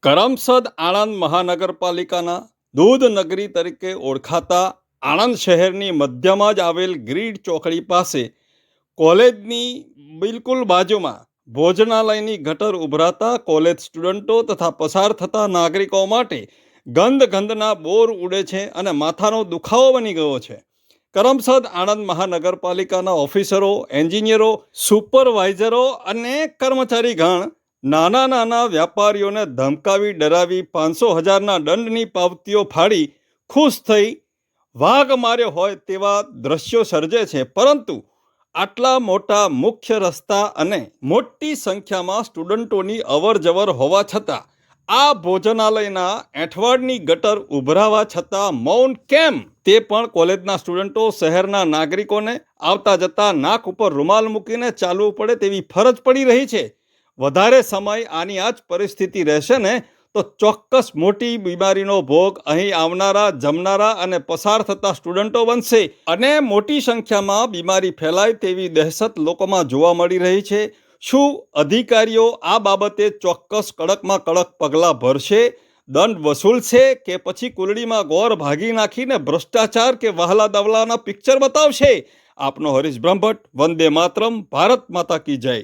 કરમસદ આણંદ મહાનગરપાલિકાના દૂધ નગરી તરીકે ઓળખાતા આણંદ શહેરની મધ્યમાં જ આવેલ ગ્રીડ ચોકડી પાસે કોલેજની બિલકુલ બાજુમાં ભોજનાલયની ગટર ઉભરાતા કોલેજ સ્ટુડન્ટો તથા પસાર થતા નાગરિકો માટે ગંદના બોર ઉડે છે અને માથાનો દુખાવો બની ગયો છે. કરમસદ આણંદ મહાનગરપાલિકાના ઓફિસરો, એન્જિનિયરો, સુપરવાઇઝરો અને કર્મચારીગણ નાના વ્યાપારીઓને ધમકાવી ડરાવી 500,000ના દંડની પાવતીઓ ફાડી ખુશ થઈ વાઘ માર્યો હોય તેવા દ્રશ્યો સર્જે છે. પરંતુ આટલા મોટા મુખ્ય રસ્તા અને મોટી સંખ્યામાં સ્ટુડન્ટોની અવર જવર હોવા છતાં આ ભોજનાલયના એંઠવાડની ગટર ઉભરાવા છતાં મૌન કેમ, તે પણ કોલેજના સ્ટુડન્ટો શહેરના નાગરિકોને આવતા જતા નાક ઉપર રૂમાલ મૂકીને ચાલવું પડે તેવી ફરજ પડી રહી છે. વધારે સમય આની આ જ પરિસ્થિતિ રહેશે ને તો ચોક્કસ મોટી બીમારીનો ભોગ અહીં આવનારા, જમનારા અને પસાર થતા સ્ટુડન્ટો બનશે અને મોટી સંખ્યામાં બીમારી ફેલાય તેવી દહેશત લોકોમાં જોવા મળી રહી છે. શું અધિકારીઓ આ બાબતે ચોક્કસ કડકમાં કડક પગલાં ભરશે, દંડ વસૂલશે કે પછી કુલડીમાં ગોર ભાગી નાખીને ભ્રષ્ટાચાર કે વહાલા દવલાના પિક્ચર બતાવશે? આપનો હરીશ બ્રહ્મભટ્ટ. વંદે માતરમ. ભારત માતા કી જય.